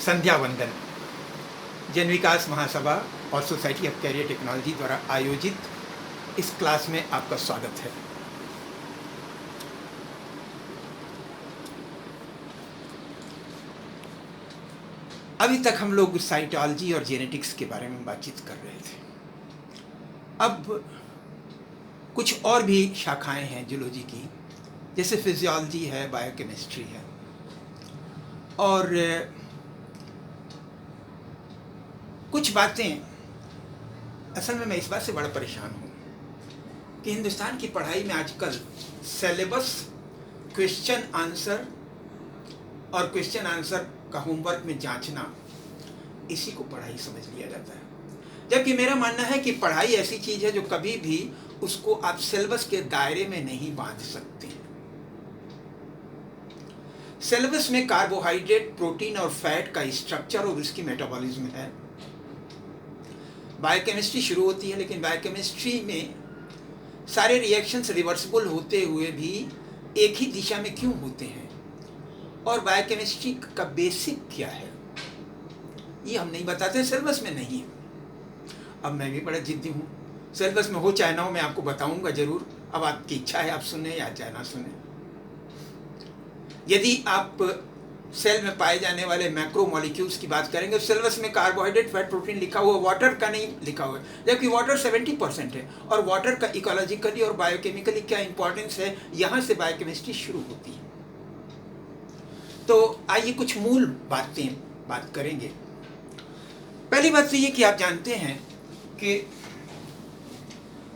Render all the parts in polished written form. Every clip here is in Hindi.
संध्या वंदन जन विकास महासभा और सोसाइटी ऑफ कैरियर टेक्नोलॉजी द्वारा आयोजित इस क्लास में आपका स्वागत है। अभी तक हम लोग साइटोलॉजी और जेनेटिक्स के बारे में बातचीत कर रहे थे। अब कुछ और भी शाखाएं हैं जूलॉजी की, जैसे फिजियोलॉजी है, बायोकेमिस्ट्री है। और कुछ बातें असल में मैं इस बात से बड़ा परेशान हूँ कि हिंदुस्तान की पढ़ाई में आजकल सिलेबस क्वेश्चन आंसर और क्वेश्चन आंसर का होमवर्क में जांचना, इसी को पढ़ाई समझ लिया जाता है। जबकि मेरा मानना है कि पढ़ाई ऐसी चीज़ है जो कभी भी उसको आप सिलेबस के दायरे में नहीं बांध सकते। सिलेबस में कार्बोहाइड्रेट, प्रोटीन और फैट का स्ट्रक्चर और उसकी मेटाबॉलिज्म है। बायोकेमिस्ट्री शुरू होती है, लेकिन बायोकेमिस्ट्री में सारे रिएक्शंस रिवर्सिबल होते हुए भी एक ही दिशा में क्यों होते हैं, और बायोकेमिस्ट्री का बेसिक क्या है, ये हम नहीं बताते, सिलेबस में नहीं है। अब मैं भी बड़ा जिद्दी हूँ, सिलेबस में हो चाहे ना हो, मैं आपको बताऊंगा जरूर। अब आपकी इच्छा है आप सुने या चाहे ना सुने। यदि आप सेल में पाए जाने वाले मैक्रो मॉलिक्यूल्स की बात करेंगे, सिलेबस में कार्बोहाइड्रेट, फैट, प्रोटीन लिखा हुआ, वाटर का नहीं लिखा हुआ है, जबकि वाटर 70% है। और वाटर का इकोलॉजिकली और बायोकेमिकली क्या इंपॉर्टेंस है, यहाँ से बायोकेमिस्ट्री शुरू होती है। तो आइए कुछ मूल बात करेंगे। पहली बात तो ये कि आप जानते हैं कि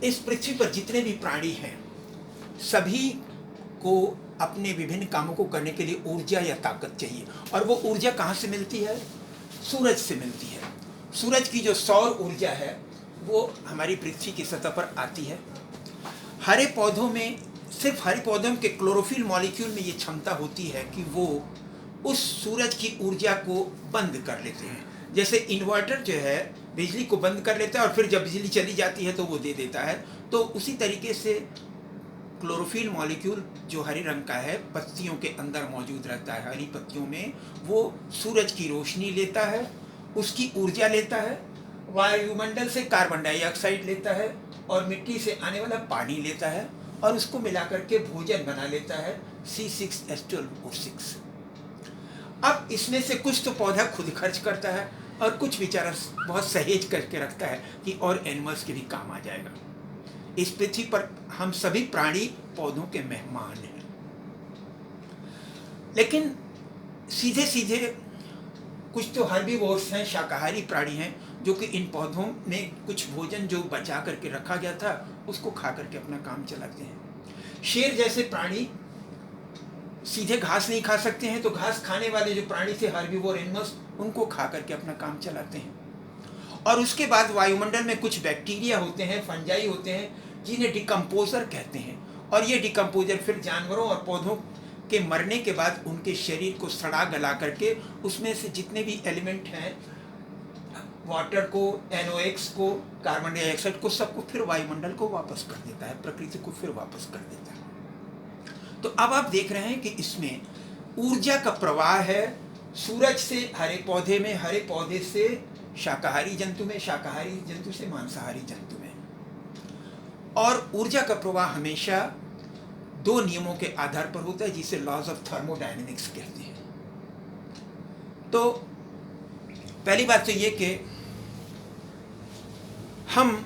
इस पृथ्वी पर जितने भी प्राणी हैं, सभी को अपने विभिन्न कामों को करने के लिए ऊर्जा या ताकत चाहिए। और वो ऊर्जा कहाँ से मिलती है? सूरज से मिलती है। सूरज की जो सौर ऊर्जा है वो हमारी पृथ्वी की सतह पर आती है। हरे पौधों में, सिर्फ हरे पौधों के क्लोरोफिल मॉलिक्यूल में ये क्षमता होती है कि वो उस सूरज की ऊर्जा को बंद कर लेते हैं। जैसे इन्वर्टर जो है बिजली को बंद कर लेता है और फिर जब बिजली चली जाती है तो वो दे देता है, तो उसी तरीके से क्लोरोफिल मॉलिक्यूल जो हरे रंग का है, पत्तियों के अंदर मौजूद रहता है, हरी पत्तियों में, वो सूरज की रोशनी लेता है, उसकी ऊर्जा लेता है, वायुमंडल से कार्बन डाइऑक्साइड लेता है और मिट्टी से आने वाला पानी लेता है और उसको मिलाकर के भोजन बना लेता है, C6H12O6। अब इसमें से कुछ तो पौधा खुद खर्च करता है और कुछ बेचारा बहुत सहेज करके रखता है कि और एनिमल्स के भी काम आ जाएगा। इस पृथ्वी पर हम सभी प्राणी पौधों के मेहमान हैं, लेकिन सीधे सीधे कुछ तो हर्बीवोर्स हैं, शाकाहारी प्राणी हैं, जो कि इन पौधों में कुछ भोजन जो बचा करके रखा गया था उसको खा करके अपना काम चलाते हैं। शेर जैसे प्राणी सीधे घास नहीं खा सकते हैं, तो घास खाने वाले जो प्राणी थे, हर्बीवोर एनिमल्स, उनको खा करके अपना काम चलाते हैं। और उसके बाद वायुमंडल में कुछ बैक्टीरिया होते हैं, फंजाई होते हैं, जिन्हें डिकम्पोजर कहते हैं। और ये डिकम्पोजर फिर जानवरों और पौधों के मरने के बाद उनके शरीर को सड़ा गला करके उसमें से जितने भी एलिमेंट हैं, वाटर को, NOx को, कार्बन डाइऑक्साइड को, सबको फिर वायुमंडल को वापस कर देता है, प्रकृति को फिर वापस कर देता है। तो अब आप देख रहे हैं कि इसमें ऊर्जा का प्रवाह है, सूरज से हरे पौधे में, हरे पौधे से शाकाहारी जंतु में, शाकाहारी जंतु से मांसाहारी जंतु में। और ऊर्जा का प्रवाह हमेशा दो नियमों के आधार पर होता है, जिसे लॉज ऑफ थर्मोडायनेमिक्स कहते हैं। तो पहली बात तो ये कि हम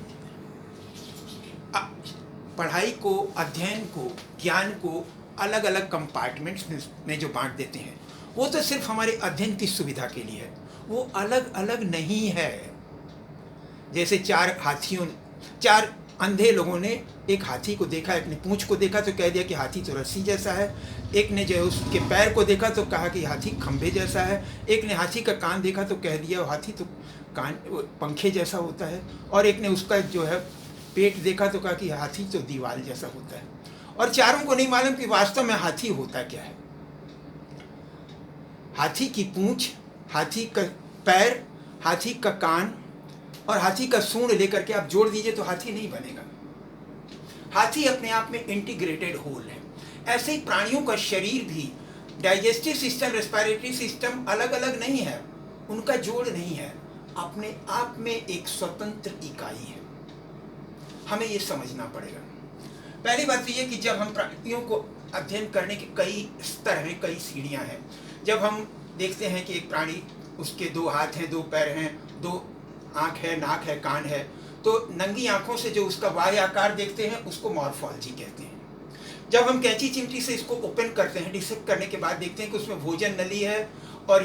पढ़ाई को, अध्ययन को, ज्ञान को अलग अलग कंपार्टमेंट्स में जो बांट देते हैं, वो तो सिर्फ हमारे अध्ययन की सुविधा के लिए है, वो अलग अलग नहीं है। जैसे चार अंधे लोगों ने एक हाथी को देखा, एक ने पूंछ को देखा तो कह दिया कि हाथी तो रस्सी जैसा है, एक ने जो है उसके पैर को देखा तो कहा कि हाथी खंभे जैसा है, एक ने हाथी का कान देखा तो कह दिया हाथी तो कान पंखे जैसा होता है, और एक ने उसका जो है पेट देखा तो कहा कि हाथी तो दीवार जैसा होता है। और चारों को नहीं मालूम कि वास्तव में हाथी होता क्या है। हाथी की पूंछ, हाथी का पैर, हाथी का कान और हाथी का सूंड लेकर के आप जोड़ दीजिए तो हाथी नहीं बनेगा। हाथी अपने आप में इंटीग्रेटेड होल है। ऐसे ही प्राणियों का शरीर भी, डाइजेस्टिव सिस्टम, रेस्पिरेटरी सिस्टम अलग अलग नहीं है। उनका जोड़ नहीं है, अपने आप में एक स्वतंत्र इकाई है। हमें ये समझना पड़ेगा। पहली बात तो ये कि जब हम प्राणियों को अध्ययन करने के कई स्तर हैं, कई सीढ़ियां हैं। जब हम देखते हैं कि एक प्राणी, उसके 2 हाथ हैं, 2 पैर हैं, 2 आँख है, नाक है, कान है, तो नंगी आँखों से जो उसका बाह्य आकार देखते हैं उसको मॉर्फोलॉजी कहते हैं। जब हम कैंची चिमटी से इसको ओपन करते हैं, डिसेक्ट करने के बाद देखते हैं कि उसमें भोजन नली है और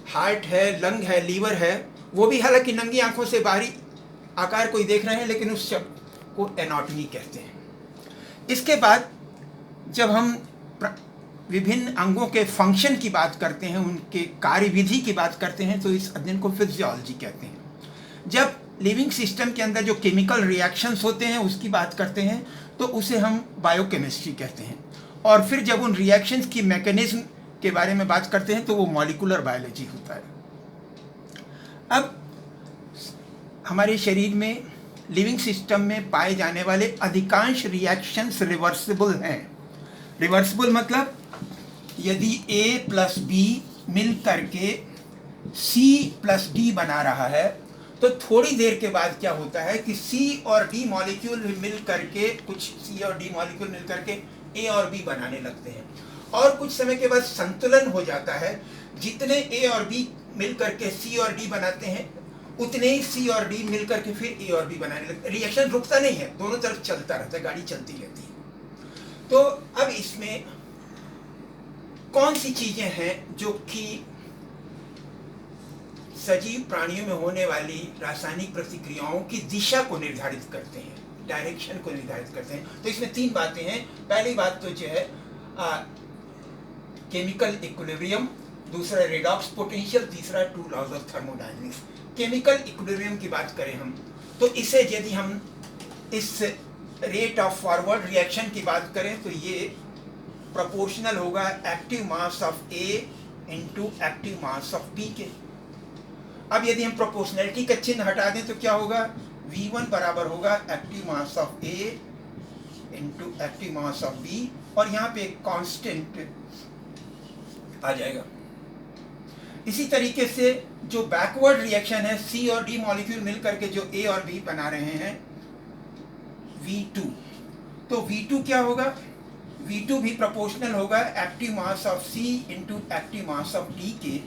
हार्ट है, लंग है, लीवर है, वो भी हालांकि नंगी आँखों से बाहरी आकार कोई देख रहे हैं, लेकिन उस शब्द को एनाटॉमी कहते हैं। इसके बाद जब हम विभिन्न अंगों के फंक्शन की बात करते हैं, उनके कार्यविधि की बात करते हैं, तो इस अध्ययन को फिजियोलॉजी कहते हैं। जब लिविंग सिस्टम के अंदर जो केमिकल रिएक्शंस होते हैं उसकी बात करते हैं तो उसे हम बायोकेमिस्ट्री कहते हैं। और फिर जब उन रिएक्शंस की मैकेनिज्म के बारे में बात करते हैं तो वो मॉलिक्यूलर बायोलॉजी होता है। अब हमारे शरीर में लिविंग सिस्टम में पाए जाने वाले अधिकांश रिएक्शंस रिवर्सिबल हैं। रिवर्सिबल मतलब यदि A प्लस B मिल करके C प्लस D बना रहा है तो थोड़ी देर के बाद क्या होता है कि C और D मॉलिक्यूल मिल करके, कुछ C और D मॉलिक्यूल मिल करके A और B बनाने लगते हैं और कुछ समय के बाद संतुलन हो जाता है। जितने A और B मिल करके C और D बनाते हैं उतने ही C और D मिल करके फिर A और B बनाने लगते हैं। रिएक्शन रुकता नहीं है, दोनों तरफ चलता रहता है, गाड़ी चलती रहती है। तो अब इसमें कौन सी चीजें हैं जो कि सजीव प्राणियों में होने वाली रासायनिक प्रतिक्रियाओं की दिशा को निर्धारित करते हैं, डायरेक्शन को निर्धारित करते हैं। तो इसमें 3 बातें हैं। पहली बात तो जो है केमिकल इक्विलिब्रियम, दूसरा रेडॉक्स पोटेंशियल, तीसरा 2 laws of thermodynamics. Chemical equilibrium की बात करें हम तो इसे यदि हम इस रेट ऑफ फॉरवर्ड रिएक्शन की बात करें तो ये प्रोपोर्शनल होगा active mass of A into active mass of B के। अब यदि हम प्रोपोर्शनलिटी का चिन्ह हटा दें तो क्या होगा, V1 बराबर होगा active mass of A into active mass of B और यहाँ पे एक कांस्टेंट आ जाएगा। इसी तरीके से जो बैकवर्ड रिएक्शन है, C और D मॉलिक्यूल मिल करके जो A और B बना रहे हैं V2, तो V2 क्या होगा, V2 भी प्रोपोर्शनल होगा active mass of C into active mass of D के।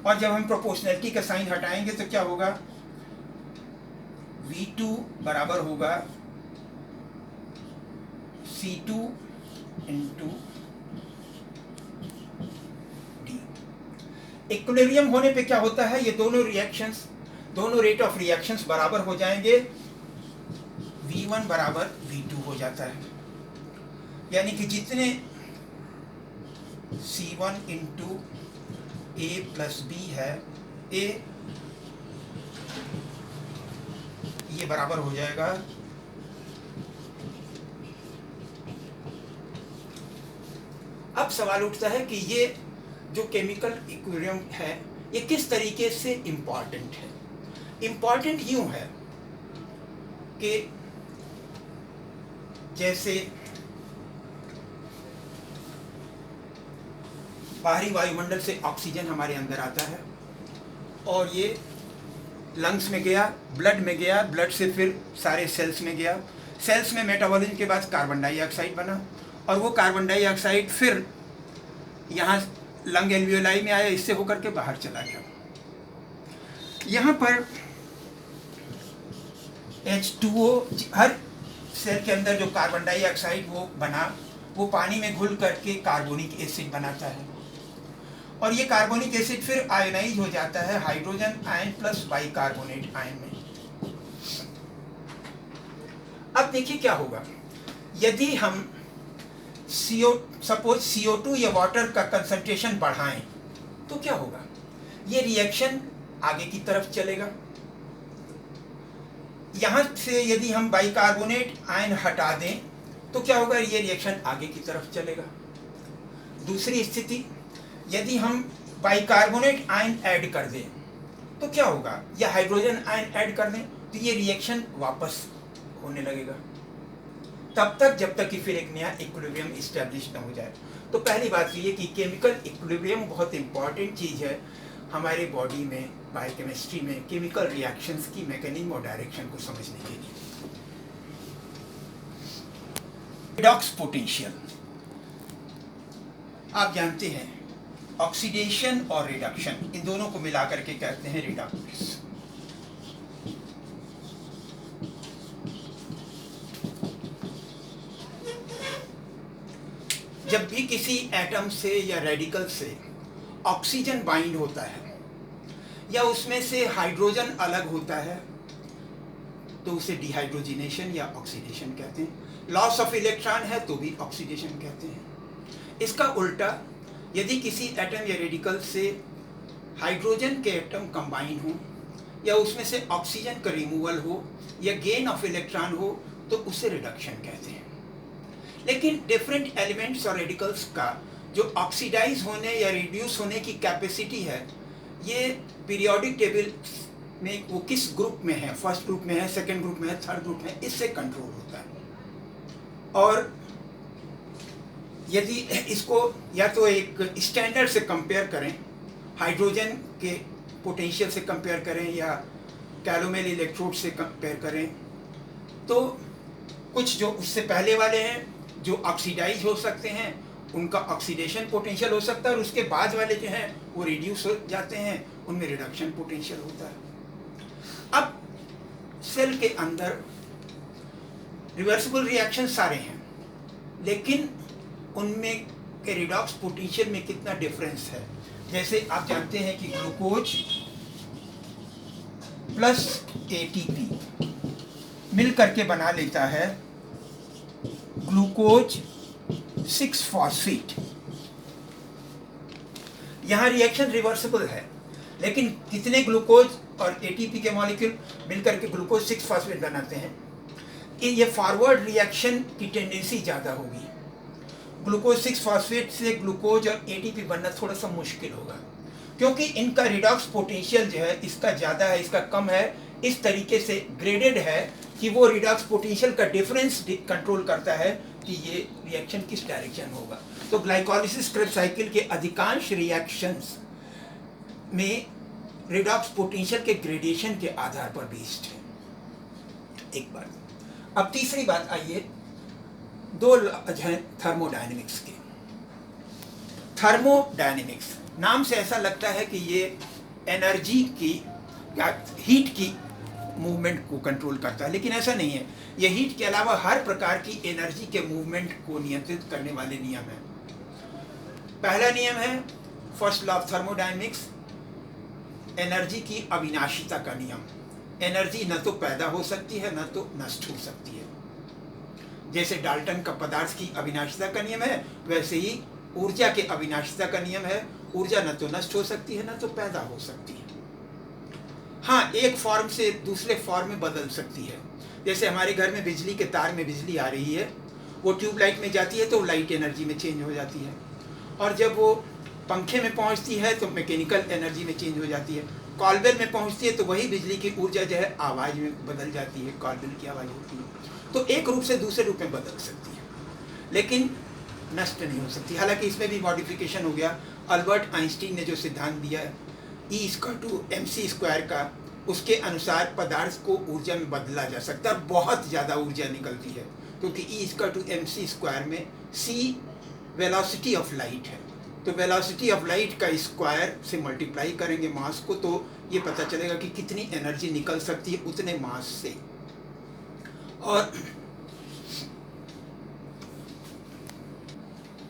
और जब हम प्रोपोर्शनलिटी का साइन हटाएंगे तो क्या होगा, V2 बराबर होगा C2 इंटू D। इक्विलिब्रियम होने पे क्या होता है, ये दोनों रिएक्शंस, दोनों रेट ऑफ रिएक्शंस बराबर हो जाएंगे, V1 बराबर V2 हो जाता है। यानी कि जितने C1 into A plus B है, A ये बराबर हो जाएगा अब सवाल उठता है कि ये जो केमिकल इक्विलिब्रियम है ये किस तरीके से इम्पॉर्टेंट है। इम्पॉर्टेंट यूं है कि जैसे बाहरी वायुमंडल से ऑक्सीजन हमारे अंदर आता है और ये लंग्स में गया, ब्लड में गया, ब्लड से फिर सारे सेल्स में गया, सेल्स में मेटाबॉलिज्म के बाद कार्बन डाइऑक्साइड बना और वो कार्बन डाइऑक्साइड फिर यहाँ लंग एल्वियोलाई में आया, इससे होकर के बाहर चला गया। यहाँ पर H2O, हर सेल के अंदर जो कार्बन डाइऑक्साइड वो बना, वो पानी में घुल करके कार्बोनिक एसिड बनाता है और ये कार्बोनिक एसिड फिर आयोनाइज हो जाता है hydrogen ion plus bicarbonate ion में। अब देखिए क्या होगा, यदि हम सपोज CO2 या वाटर का कंसंट्रेशन बढ़ाएं तो क्या होगा, ये रिएक्शन आगे की तरफ चलेगा। यहाँ से यदि हम बाइकार्बोनेट आयन हटा दें तो क्या होगा, ये रिएक्शन आगे की तरफ चलेगा। दूसरी स्थिति, यदि हम बाइकार्बोनेट आयन ऐड कर दें तो क्या होगा, या हाइड्रोजन आयन ऐड कर दें तो ये रिएक्शन वापस होने लगेगा, तब तक जब तक कि फिर एक नया इक्विलिब्रियम इस्टेब्लिश ना हो जाए। तो पहली बात ये कि केमिकल इक्विलिब्रियम बहुत इंपॉर्टेंट चीज़ है हमारे बॉडी में बायोकेमिस्ट्री में केमिकल रिएक्शंस की मैकेनिज्म और डायरेक्शन को समझने के लिए। रिडॉक्स पोटेंशियल, आप जानते हैं ऑक्सीडेशन और रिडक्शन, इन दोनों को मिलाकर के कहते हैं रिडक्स। जब भी किसी एटम से या रेडिकल से ऑक्सीजन बाइंड होता है या उसमें से हाइड्रोजन अलग होता है तो उसे डिहाइड्रोजिनेशन या ऑक्सीडेशन कहते हैं। लॉस ऑफ इलेक्ट्रॉन है तो भी ऑक्सीडेशन कहते हैं। इसका उल्टा, यदि किसी एटम या रेडिकल से हाइड्रोजन के एटम कंबाइन हो या उसमें से ऑक्सीजन का रिमूवल हो या गेन ऑफ इलेक्ट्रॉन हो तो उसे रिडक्शन कहते हैं। लेकिन डिफरेंट एलिमेंट्स और रेडिकल्स का जो ऑक्सीडाइज होने या रिड्यूस होने की कैपेसिटी है, ये पीरियोडिक टेबल में वो किस ग्रुप में है, फर्स्ट ग्रुप में है, सेकंड ग्रुप में है, थर्ड ग्रुप में है, इससे कंट्रोल होता है। और यदि इसको या तो एक स्टैंडर्ड से कंपेयर करें, हाइड्रोजन के पोटेंशियल से कंपेयर करें या कैलोमेल इलेक्ट्रोड से कंपेयर करें, तो कुछ जो उससे पहले वाले हैं जो ऑक्सीडाइज हो सकते हैं उनका ऑक्सीडेशन पोटेंशियल हो सकता है, और उसके बाद वाले जो हैं वो रिड्यूस हो जाते हैं, उनमें रिडक्शन पोटेंशियल होता है। अब सेल के अंदर रिवर्सिबल रिएक्शन सारे हैं, लेकिन उनमें के रिडॉक्स पोटेंशियल में कितना डिफरेंस है। जैसे आप जानते हैं कि ग्लूकोज प्लस एटीपी मिल करके बना लेता है ग्लूकोज 6-फॉस्फेट। यहाँ रिएक्शन रिवर्सिबल है, लेकिन कितने ग्लूकोज और एटीपी के मॉलिक्यूल मिलकर के ग्लूकोज 6-फॉस्फेट बनाते हैं, ये फॉरवर्ड रिएक्शन की टेंडेंसी ज़्यादा होगी। ग्लूकोज 6-फॉस्फेट से ग्लूकोज और एटीपी बनना थोड़ा सा मुश्किल होगा, क्योंकि इनका रिडॉक्स पोटेंशियल जो है इसका ज़्यादा है, इसका कम है। इस तरीके से ग्रेडेड है कि वो रिडॉक्स पोटेंशियल का डिफरेंस कंट्रोल करता है कि ये रिएक्शन किस डायरेक्शन होगा। तो ग्लाइकोलिसिस क्रेब्स साइकिल के अधिकांश रिएक्शंस में रिडॉक्स पोटेंशियल के ग्रेडेशन के आधार पर बेस्ड है। एक बात। अब तीसरी बात आइए, दो हैं थर्मोडायनेमिक्स के। थर्मोडायनेमिक्स नाम से ऐसा लगता है कि ये एनर्जी की या हीट की मूवमेंट को कंट्रोल करता है, लेकिन ऐसा नहीं है। ये हीट के अलावा हर प्रकार की एनर्जी के मूवमेंट को नियंत्रित करने वाले नियम हैं। पहला नियम है first law of thermodynamics, energy की अविनाशिता का नियम। एनर्जी न तो पैदा हो सकती है न तो नष्ट हो सकती है। जैसे डाल्टन का पदार्थ की अविनाशिता का नियम है, वैसे ही ऊर्जा के अविनाशिता का नियम है। ऊर्जा न तो नष्ट हो सकती है न तो पैदा हो सकती है। हाँ, एक फॉर्म से दूसरे फॉर्म में बदल सकती है। जैसे हमारे घर में बिजली के तार में बिजली आ रही है, वो ट्यूबलाइट में जाती है तो लाइट एनर्जी में चेंज हो जाती है, और जब वो पंखे में पहुंचती है तो मैकेनिकल एनर्जी में चेंज हो जाती है। कॉलबेल में पहुंचती है तो वही बिजली की ऊर्जा जो है आवाज़ में बदल जाती है, कॉलबेल की आवाज़ होती है। तो एक रूप से दूसरे रूप में बदल सकती है, लेकिन नष्ट नहीं हो सकती। हालांकि इसमें भी मॉडिफिकेशन हो गया। अल्बर्ट आइंस्टीन ने जो सिद्धांत दिया है E=mc² का, उसके अनुसार पदार्थ को ऊर्जा में बदला जा सकता है। बहुत ज़्यादा ऊर्जा निकलती है, क्योंकि E=mc² में c वेलोसिटी ऑफ लाइट है। तो वेलोसिटी ऑफ लाइट का स्क्वायर से मल्टीप्लाई करेंगे मास को, तो ये पता चलेगा कि कितनी एनर्जी निकल सकती है उतने मास से। और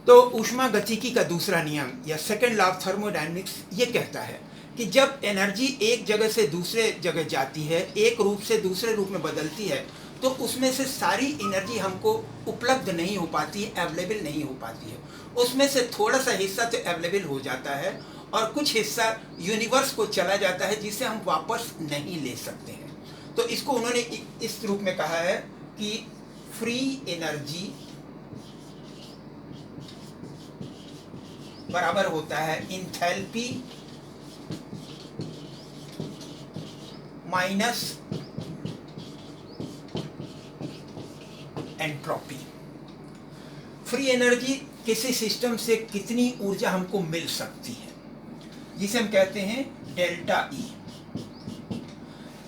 तो ऊष्मागतिकी का दूसरा नियम या सेकेंड लॉ ऑफ थर्मोडायनेमिक्स ये कहता है कि जब एनर्जी एक जगह से दूसरे जगह जाती है, एक रूप से दूसरे रूप में बदलती है, तो उसमें से सारी एनर्जी हमको उपलब्ध नहीं हो पाती है, अवेलेबल नहीं हो पाती है। उसमें से थोड़ा सा हिस्सा तो अवेलेबल हो जाता है और कुछ हिस्सा यूनिवर्स को चला जाता है, जिसे हम वापस नहीं ले सकते हैं। तो इसको उन्होंने इस रूप में कहा है कि फ्री एनर्जी बराबर होता है enthalpy minus entropy. Free energy किसी सिस्टम से कितनी ऊर्जा हमको मिल सकती है, जिसे हम कहते हैं डेल्टा ई।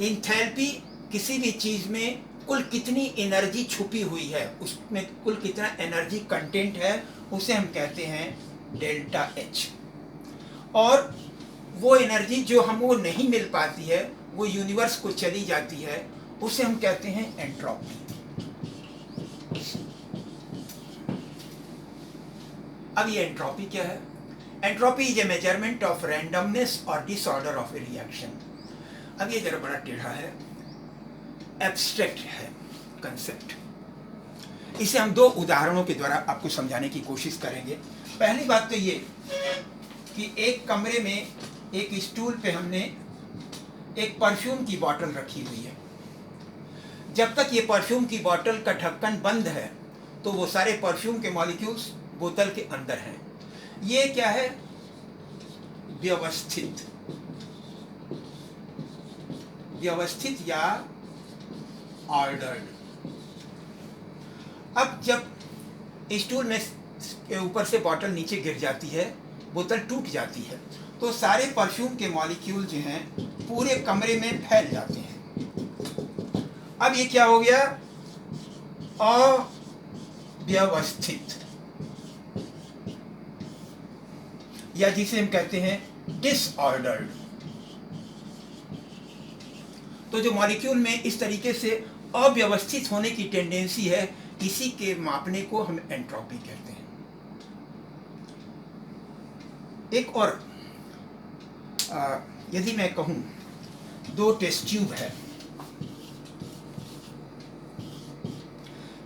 इंथैल्पी किसी भी चीज में कुल कितनी एनर्जी छुपी हुई है, उसमें कुल कितना एनर्जी कंटेंट है, उसे हम कहते हैं डेल्टा एच। और वो एनर्जी जो हमको नहीं मिल पाती है, वो यूनिवर्स को चली जाती है, उसे हम कहते हैं एंट्रोपी। अब ये एंट्रोपी क्या है? Entropy is a measurement of randomness और डिसऑर्डर ऑफ ए रिएक्शन। अब ये जरा बड़ा टेढ़ा है, एब्स्ट्रैक्ट है कंसेप्ट। इसे हम दो उदाहरणों के द्वारा आपको समझाने की कोशिश करेंगे। पहली बात तो ये कि एक कमरे में एक स्टूल पे हमने एक परफ्यूम की बोतल रखी हुई है। जब तक ये परफ्यूम की बोतल का ढक्कन बंद है तो वो सारे परफ्यूम के मॉलिक्यूल्स बोतल के अंदर हैं। ये क्या है? व्यवस्थित, व्यवस्थित या ऑर्डर्ड। अब जब स्टूल में के ऊपर से बोतल नीचे गिर जाती है, बोतल टूट जाती है, तो सारे परफ्यूम के मॉलिक्यूल जो हैं पूरे कमरे में फैल जाते हैं। अब ये क्या हो गया? अव्यवस्थित, या जिसे हम कहते हैं डिसऑर्डर्ड। तो जो मॉलिक्यूल में इस तरीके से अव्यवस्थित होने की टेंडेंसी है, इसी के मापने को हम एंट्रोपी कहते हैं। एक और यदि मैं कहूं, दो टेस्ट ट्यूब है,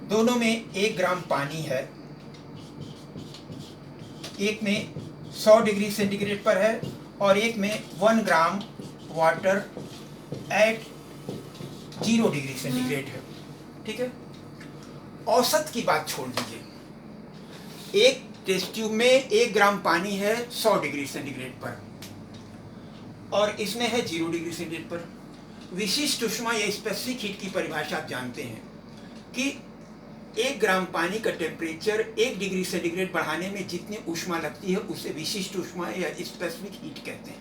दोनों में 1 ग्राम पानी है, एक में 100 डिग्री सेंटीग्रेड पर है और एक में 1 gram water at 0 degree centigrade है। ठीक है, औसत की बात छोड़ दीजिए। एक टेस्ट ट्यूब में 1 ग्राम पानी है 100 डिग्री सेंटीग्रेड पर और इसमें है 0 डिग्री सेंटीग्रेड पर। विशिष्ट ऊष्मा या स्पेसिफिक हीट की परिभाषा आप जानते हैं कि 1 ग्राम पानी का टेम्परेचर 1 डिग्री सेंटीग्रेड बढ़ाने में जितनी ऊष्मा लगती है उसे विशिष्ट ऊष्मा या स्पेसिफिक हीट कहते हैं।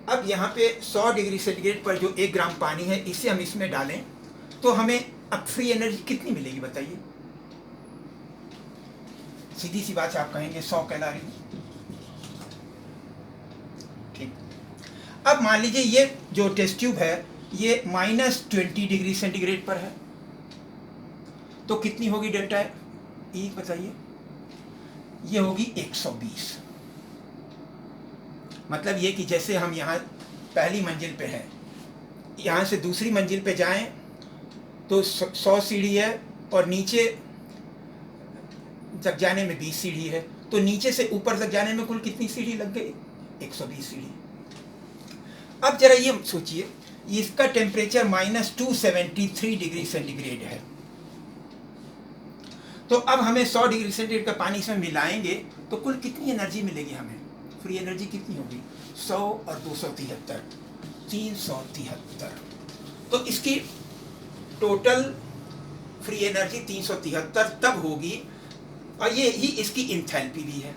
अब यहाँ पे 100 डिग्री सेंटीग्रेड पर जो 1 ग्राम पानी है, इसे हम इसमें डालें तो हमें अब फ्री एनर्जी कितनी मिलेगी बताइए? सीधी सी बात है, आप कहेंगे 100 कैलोरी। ठीक, अब मान लीजिए ये जो टेस्ट ट्यूब है ये -20 डिग्री सेंटीग्रेड पर है, तो कितनी होगी डेल्टा ई बताइए? ये होगी 120। मतलब ये कि जैसे हम यहाँ पहली मंजिल पे हैं, यहाँ से दूसरी मंजिल पे जाएं तो 100 सीढ़ी है और नीचे तक जाने में 20 सीढ़ी है, तो नीचे से ऊपर तक जाने में कुल कितनी सीढ़ी लग गई? 120 सीढ़ी। अब जरा ये सोचिए, इसका टेम्परेचर -273 डिग्री सेंटीग्रेड है, तो अब हमें 100 डिग्री सेंटीग्रेड का पानी इसमें मिलाएंगे तो कुल कितनी एनर्जी मिलेगी हमें? फ्री एनर्जी कितनी होगी? 100 और 273, 373। तो इसकी टोटल फ्री एनर्जी 373 तब होगी, और ये ही इसकी इंथैल्पी भी है।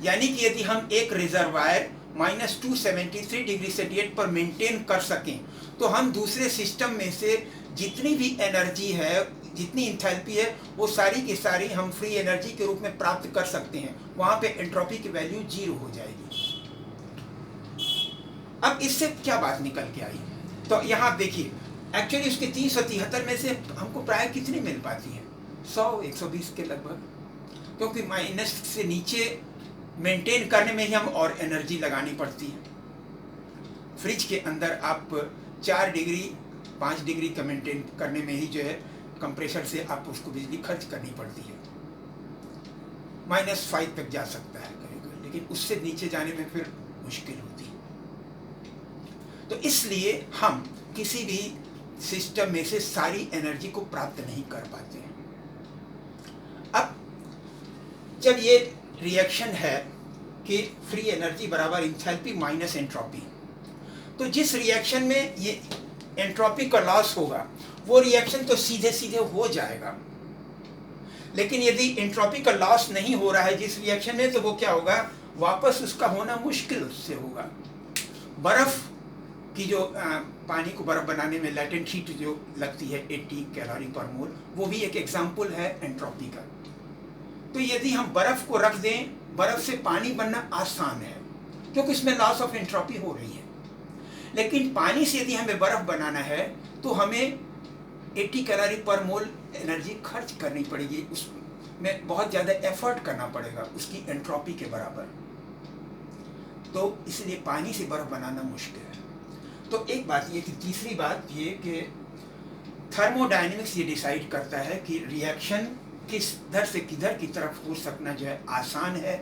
यानी कि यदि हम एक रिजर्वायर -273 डिग्री सेंटीग्रेड पर मेंटेन कर सकें तो हम दूसरे सिस्टम में से जितनी भी एनर्जी है, जितनी इंथैल्पी है, वो सारी की सारी हम फ्री एनर्जी के रूप में प्राप्त कर सकते हैं। वहां पे एंट्रोपी की वैल्यू 0 हो जाएगी। अब इससे क्या बात निकल के आई? तो यहाँ आप देखिए, एक्चुअली उसके 373 में से हमको प्राय कितनी मिल पाती है? 100-120 के लगभग, क्योंकि माइनस से नीचे मेंटेन करने में ही हम और एनर्जी लगानी पड़ती है। फ्रिज के अंदर आप 4 डिग्री 5 डिग्री का मेंटेन करने में ही जो है कंप्रेसर से आप उसको बिजली खर्च करनी पड़ती है। -5 तक जा सकता है कभी-कभी, लेकिन उससे नीचे जाने में फिर मुश्किल होती है। तो इसलिए हम किसी भी सिस्टम में से सारी एनर्जी को प्राप्त नहीं कर पाते हैं। अब जब ये रिएक्शन है कि फ्री एनर्जी बराबर इंथैल्पी माइनस एंट्रोपी, तो जिस रिएक्शन में ये एंट्रोपी का लॉस होगा वो रिएक्शन तो सीधे सीधे हो जाएगा, लेकिन यदि एंट्रोपी का लॉस नहीं हो रहा है जिस रिएक्शन में, तो वो क्या होगा? वापस उसका होना मुश्किल उससे होगा। बर्फ़ की जो पानी को बर्फ़ बनाने में लेटेंट हीट जो लगती है 80 कैलोरी पर मोल, वो भी एक एग्जाम्पल है एंट्रोपी का। तो यदि हम बर्फ़ को रख दें, बर्फ़ से पानी बनना आसान है क्योंकि इसमें लॉस ऑफ एंट्रोपी हो रही है। लेकिन पानी से यदि हमें बर्फ़ बनाना है तो हमें 80 कैलोरी पर मोल एनर्जी खर्च करनी पड़ेगी, उसमें बहुत ज़्यादा एफर्ट करना पड़ेगा उसकी एंट्रोपी के बराबर। तो इसलिए पानी से बर्फ़ बनाना मुश्किल है। तो एक बात ये कि तीसरी बात ये कि थर्मोडायनेमिक्स ये डिसाइड करता है कि रिएक्शन किस दर से किधर की तरफ हो सकना जो है आसान है।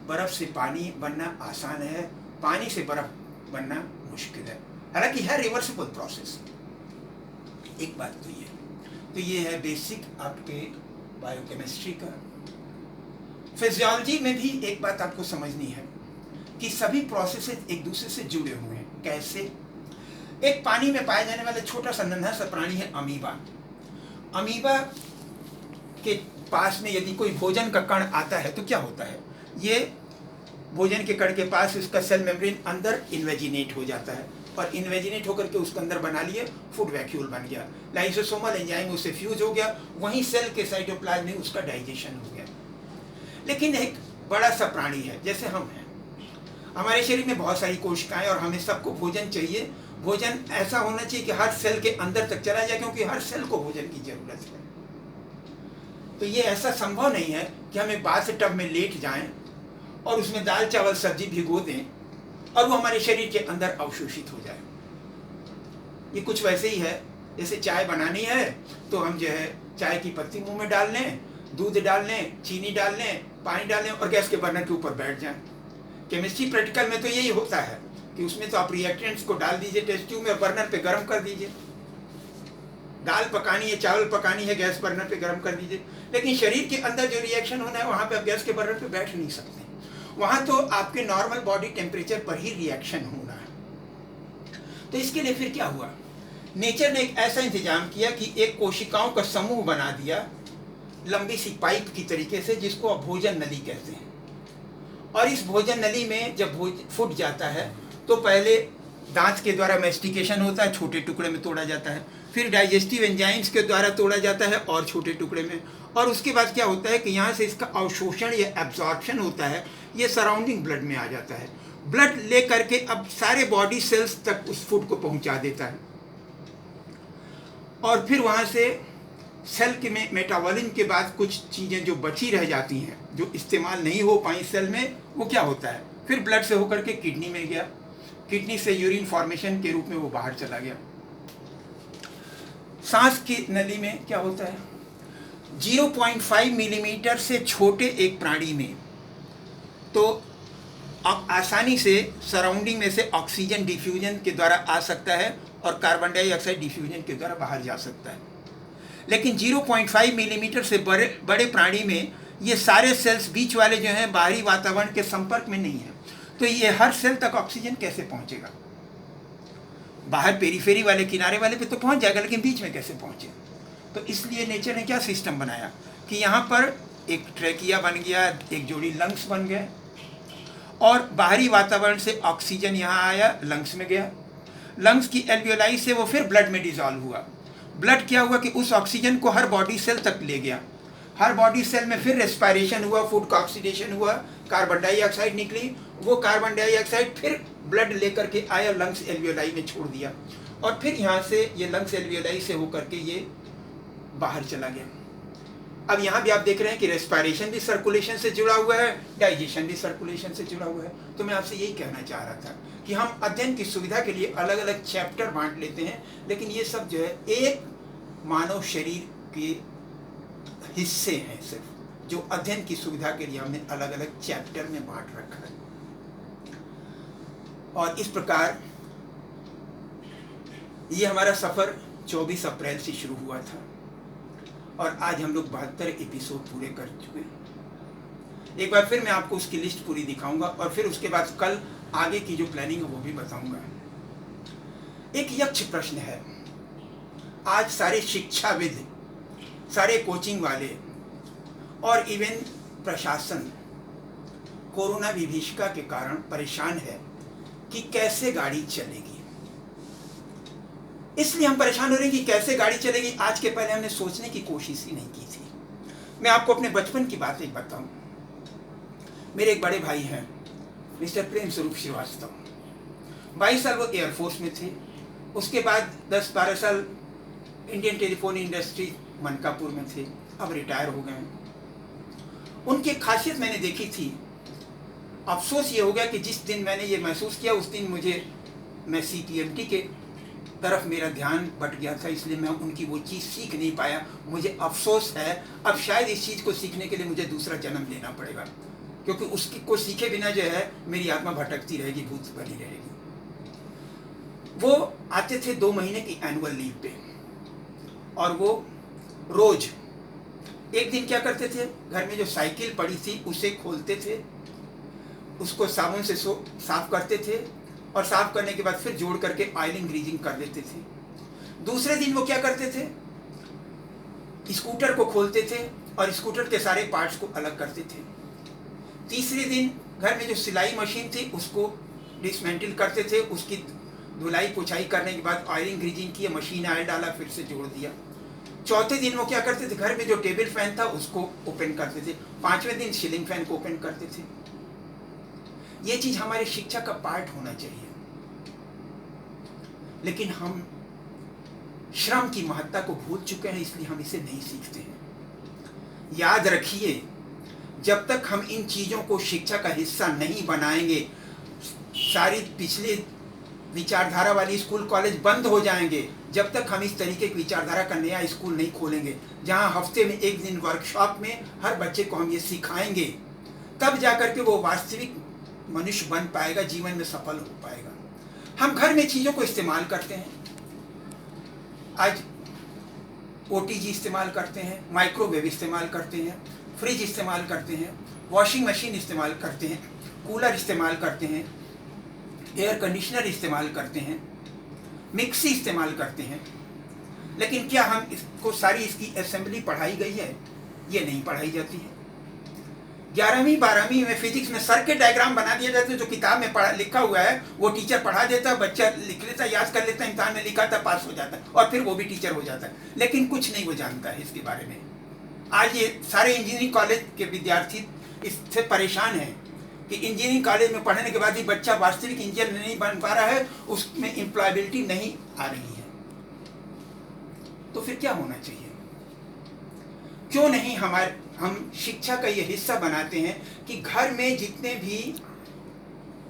बर्फ़ से पानी बनना आसान है, पानी से बर्फ़ बनना मुश्किल है, हालांकि है रिवर्सिबल प्रोसेस। एक बात तो ये है बेसिक आपके बायोकेमिस्ट्री का। फिजियोलॉजी में भी एक बात आपको समझनी है कि सभी प्रोसेसेस एक दूसरे से जुड़े हुए हैं। कैसे? एक पानी में पाया जाने वाला छोटा सा नन्हा सा प्राणी है अमीबा। अमीबा के पास में यदि कोई भोजन का कण आता है तो क्या होता है, ये भोजन के कण के पास इसका सेल मेम्ब्रेन अंदर इन्वेजिनेट हो जाता है और इन्वेजिनेट होकर के उसके अंदर बना लिए फूड वैक्यूल बन गया, लाइसोसोमल एंजाइम उससे फ्यूज हो गया, वहीं सेल के साइटोप्लाज्म में उसका डाइजेशन हो गया। लेकिन एक बड़ा सा प्राणी है जैसे हम हैं, हमारे शरीर में बहुत सारी कोशिकाएं और हमें सबको भोजन चाहिए। भोजन ऐसा होना चाहिए कि हर सेल के अंदर तक चला जाए क्योंकि हर सेल को भोजन की जरूरत है। तो ये ऐसा संभव नहीं है कि हम एक बाथ टब में लेट जाएं और उसमें दाल चावल सब्जी भिगो दें और वो हमारे शरीर के अंदर अवशोषित हो जाए। ये कुछ वैसे ही है जैसे चाय बनानी है तो हम जो है चाय की पत्ती मुंह में डाल लें, दूध डाल लें, चीनी डाल लें, पानी डाल लें और गैस के बर्नर के ऊपर बैठ जाएं। केमिस्ट्री प्रैक्टिकल में तो यही होता है कि उसमें तो आप रिएक्टेंट्स को डाल दीजिए टेस्ट ट्यूब में और बर्नर पे गर्म कर दीजिए। दाल पकानी है, चावल पकानी है, गैस बर्नर पे गर्म कर दीजिए। लेकिन शरीर के अंदर जो रिएक्शन होना है वहाँ पे आप गैस के बर्नर पे बैठ नहीं सकते, वहाँ तो आपके नॉर्मल बॉडी टेम्परेचर पर ही रिएक्शन होना है। तो इसके लिए फिर क्या हुआ, नेचर ने एक ऐसा इंतजाम किया कि एक कोशिकाओं का समूह बना दिया लंबी सी पाइप की तरीके से, जिसको आप भोजन नली कहते हैं। और इस भोजन नली में जब फूट जाता है तो पहले दांत के द्वारा मैस्टिकेशन होता है, छोटे टुकड़े में तोड़ा जाता है, फिर डाइजेस्टिव एंजाइम्स के द्वारा तोड़ा जाता है और छोटे टुकड़े में, और उसके बाद क्या होता है कि यहाँ से इसका अवशोषण या एब्जॉर्प्शन होता है, ये सराउंडिंग ब्लड में आ जाता है। ब्लड ले करके अब सारे बॉडी सेल्स तक उस फूड को पहुँचा देता है और फिर वहाँ से सेल के में मेटाबॉलिज्म के बाद कुछ चीज़ें जो बची रह जाती हैं, जो इस्तेमाल नहीं हो पाई सेल में, वो क्या होता है, फिर ब्लड से होकर के किडनी में गया, किडनी से यूरिन फॉर्मेशन के रूप में वो बाहर चला गया। सांस की नली में क्या होता है, 0.5 मिलीमीटर से छोटे एक प्राणी में तो आसानी से सराउंडिंग में से ऑक्सीजन डिफ्यूजन के द्वारा आ सकता है और कार्बन डाइऑक्साइड डिफ्यूजन के द्वारा बाहर जा सकता है। लेकिन 0.5 मिलीमीटर से बड़े प्राणी में ये सारे सेल्स बीच वाले जो हैं बाहरी वातावरण के संपर्क में नहीं है, तो ये हर सेल तक ऑक्सीजन कैसे पहुंचेगा? बाहर पेरीफेरी वाले किनारे वाले पे तो पहुंच जाएगा, लेकिन बीच में कैसे पहुंचे? तो इसलिए नेचर ने क्या सिस्टम बनाया कि यहाँ पर एक ट्रैकिया बन गया, एक जोड़ी लंग्स बन गए और बाहरी वातावरण से ऑक्सीजन यहाँ आया, लंग्स में गया, लंग्स की एल्वियोलाई से वो फिर ब्लड में डिजॉल्व हुआ। ब्लड क्या हुआ कि उस ऑक्सीजन को हर बॉडी सेल तक ले गया, हर बॉडी सेल में फिर रेस्पिरेशन हुआ, फूड का ऑक्सीडेशन हुआ, कार्बन डाइऑक्साइड निकली, वो कार्बन डाइऑक्साइड फिर ब्लड लेकर के आया, लंग्स एल्वियोलाई में छोड़ दिया और फिर यहाँ से ये लंग्स एल्वियोलाई से होकर के ये बाहर चला गया। अब यहाँ भी आप देख रहे हैं कि रेस्पिरेशन भी सर्कुलेशन से जुड़ा हुआ है, डाइजेशन भी सर्कुलेशन से जुड़ा हुआ है। तो मैं आपसे यही कहना चाह रहा था कि हम अध्ययन की सुविधा के लिए अलग अलग चैप्टर बांट लेते हैं, लेकिन ये सब जो है एक मानव शरीर के हिस्से हैं सिर्फ, जो अध्ययन की सुविधा के लिए हमने अलग अलग चैप्टर में बांट रखा है। और इस प्रकार ये हमारा सफ़र 24 अप्रैल से शुरू हुआ था और आज हम लोग 72 एपिसोड पूरे कर चुके हैं। एक बार फिर मैं आपको उसकी लिस्ट पूरी दिखाऊंगा और फिर उसके बाद कल आगे की जो प्लानिंग है वो भी बताऊंगा। एक यक्ष प्रश्न है, आज सारे शिक्षाविद, सारे कोचिंग वाले और इवन प्रशासन कोरोना विभीषिका के कारण परेशान है कि कैसे गाड़ी चलेगी। इसलिए हम परेशान हो रहे हैं कि कैसे गाड़ी चलेगी। आज के पहले हमने सोचने की कोशिश ही नहीं की थी। मैं आपको अपने बचपन की बात एक बताऊं। मेरे एक बड़े भाई हैं, मिस्टर प्रेम स्वरूप श्रीवास्तव। 22 साल वो एयरफोर्स में थे। उसके बाद 10-12 साल इंडियन टेलीफोन इंडस्ट्री मनकापुर में थे। अब रिटायर हो गए हैं। उनकी खासियत मैंने देखी थी। अफसोस ये हो गया कि जिस दिन मैंने ये महसूस किया उस दिन मैं CPMT के तरफ मेरा ध्यान बट गया था, इसलिए मैं उनकी वो चीज़ सीख नहीं पाया। मुझे अफसोस है। अब शायद इस चीज़ को सीखने के लिए मुझे दूसरा जन्म लेना पड़ेगा, क्योंकि उसकी को सीखे बिना जो है मेरी आत्मा भटकती रहेगी, भूत बनी रहेगी। वो आते थे 2 महीने की एनुअल लीव पे, और वो रोज एक दिन क्या करते थे, घर में जो साइकिल पड़ी थी उसे खोलते थे, उसको साबुन से साफ करते थे, और साफ करने के बाद फिर जोड़ करके ऑयलिंग ग्रीजिंग कर देते थे। दूसरे दिन वो क्या करते थे, स्कूटर को खोलते थे और स्कूटर के सारे पार्ट्स को अलग करते थे। तीसरे दिन घर में जो सिलाई मशीन थी उसको डिसमेंटल करते थे, उसकी धुलाई पुछाई करने के बाद ऑयलिंग ग्रीजिंग की, मशीन ऑयल डाला, फिर से जोड़ दिया। चौथे दिन वो क्या करते थे, घर में जो टेबल फैन था उसको ओपन करते थे। 5वें दिन सीलिंग फैन को ओपन करते थे। ये चीज हमारे शिक्षा का पार्ट होना चाहिए, लेकिन हम श्रम की महत्ता को भूल चुके हैं, इसलिए हम इसे नहीं सीखते हैं। याद रखिए, जब तक हम इन चीजों को शिक्षा का हिस्सा नहीं बनाएंगे, सारी पिछले विचारधारा वाली स्कूल कॉलेज बंद हो जाएंगे। जब तक हम इस तरीके की विचारधारा का नया स्कूल नहीं खोलेंगे, जहां हफ्ते में एक दिन वर्कशॉप में हर बच्चे को हम ये सिखाएंगे, तब जाकर के वो वास्तविक मनुष्य बन पाएगा, जीवन में सफल हो पाएगा। हम घर में चीज़ों को इस्तेमाल करते हैं। आज OTG इस्तेमाल करते हैं, माइक्रोवेव इस्तेमाल करते हैं, फ्रिज इस्तेमाल करते हैं, वॉशिंग मशीन इस्तेमाल करते हैं, कूलर इस्तेमाल करते हैं, एयर कंडीशनर इस्तेमाल करते हैं, मिक्सी इस्तेमाल करते हैं। लेकिन क्या हम इसको सारी इसकी असेंबली पढ़ाई गई है? ये नहीं पढ़ाई जाती है। 11वीं 12वीं में फिजिक्स में सर्किट डायग्राम बना दिया जाता है, जो किताब में लिखा हुआ है वो टीचर पढ़ा देता है, बच्चा लिख लेता, याद कर लेता, इम्तिहान में लिखा था, पास हो जाता है, और फिर वो भी टीचर हो जाता है। लेकिन कुछ नहीं वो जानता है इसके बारे में। आज ये सारे इंजीनियरिंग कॉलेज के विद्यार्थी इससे परेशान हैं कि इंजीनियरिंग कॉलेज में पढ़ने के बाद भी बच्चा वास्तविक इंजीनियर नहीं बन पा रहा है, उसमें एम्प्लॉयबिलिटी नहीं आ रही है। तो फिर क्या होना चाहिए? क्यों नहीं हम शिक्षा का ये हिस्सा बनाते हैं कि घर में जितने भी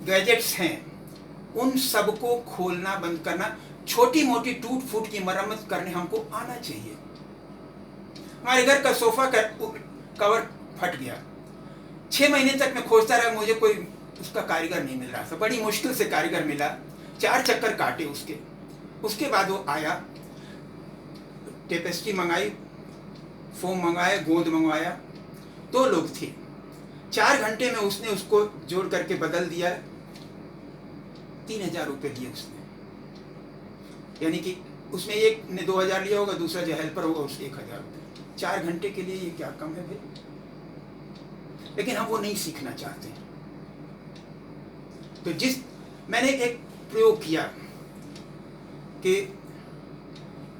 गैजेट्स हैं उन सबको खोलना बंद करना, छोटी मोटी टूट फूट की मरम्मत करने हमको आना चाहिए। हमारे घर का सोफा का कवर फट गया, 6 महीने तक मैं खोजता रहा, मुझे कोई उसका कारीगर नहीं मिल रहा था। बड़ी मुश्किल से कारीगर मिला, 4 चक्कर काटे उसके बाद वो आया, टेपेस्ट्री मंगाई, फोम मंगाया, गोंद मंगवाया। 2 लोग थे, 4 घंटे में उसने उसको जोड़ करके बदल दिया। 3000 रुपये लिए उसने, यानी कि उसमें एक ने 2000 लिया होगा, दूसरा जो हेल्पर होगा उसके 1000 रुपये। 4 घंटे के लिए ये क्या कम है भाई? लेकिन हम वो नहीं सीखना चाहते। तो मैंने एक प्रयोग किया कि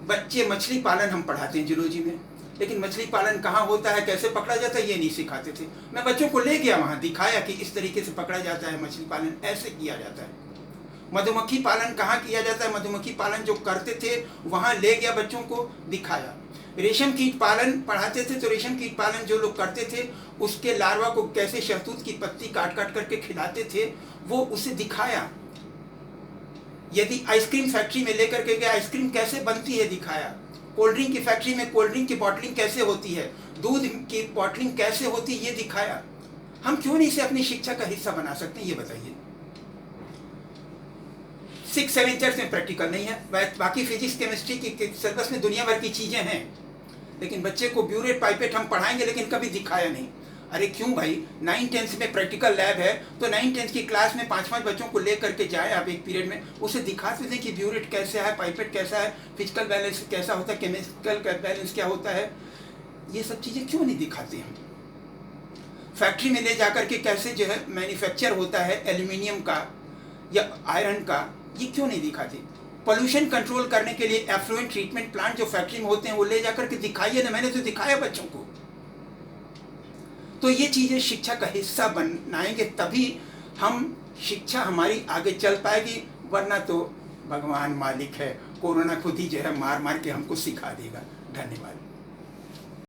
बच्चे मछली पालन हम पढ़ाते हैं जूलॉजी में, लेकिन मछली पालन कहाँ होता है, कैसे पकड़ा जाता है, ये नहीं सिखाते थे। मैं बच्चों को ले गया वहाँ, दिखाया कि इस तरीके से पकड़ा जाता है, मछली पालन ऐसे किया जाता है। मधुमक्खी पालन कहाँ किया जाता है, मधुमक्खी पालन जो करते थे वहाँ ले गया, बच्चों को दिखाया। रेशम कीट पालन पढ़ाते थे, तो रेशम कीट पालन जो लोग करते थे उसके लार्वा को कैसे शहतूत की पत्ती काट काट करके खिलाते थे, वो उसे दिखाया। यदि आइसक्रीम फैक्ट्री में लेकर के गया, आइसक्रीम कैसे बनती है दिखाया। कोल्ड ड्रिंक की फैक्ट्री में कोल्ड ड्रिंक की बॉटलिंग कैसे होती है, दूध की बॉटलिंग कैसे होती है, ये दिखाया। हम क्यों नहीं इसे अपनी शिक्षा का हिस्सा बना सकते हैं, ये बताइए। 6-7 ईयर्स में प्रैक्टिकल नहीं है, बाकी फिजिक्स केमिस्ट्री की सिलेबस में दुनिया भर की चीजें हैं, लेकिन बच्चे को ब्यूरेट पाइपेट हम पढ़ाएंगे, लेकिन कभी दिखाया नहीं। अरे क्यों भाई, 9-10 में प्रैक्टिकल लैब है, तो 9-10 की क्लास में 5-5 बच्चों को ले करके जाए आप एक पीरियड में, उसे दिखाते थे कि ब्यूरेट कैसे है, पाइपेट कैसा है, फिजिकल बैलेंस कैसा होता है, केमिकल बैलेंस क्या होता है। ये सब चीज़ें क्यों नहीं दिखाते हम? फैक्ट्री में ले जाकर के कैसे जो है मैन्युफैक्चर होता है एल्यूमिनियम का या आयरन का, ये क्यों नहीं दिखाते? पोल्यूशन कंट्रोल करने के लिए एफ्लुएंट ट्रीटमेंट प्लांट जो फैक्ट्री में होते हैं वो ले जाकर के दिखाइए ना, मैंने तो दिखाया बच्चों को। तो ये चीज़ें शिक्षा का हिस्सा बनाएंगे तभी हम शिक्षा हमारी आगे चल पाएगी, वरना तो भगवान मालिक है, कोरोना खुद ही जो है मार मार के हमको सिखा देगा। धन्यवाद।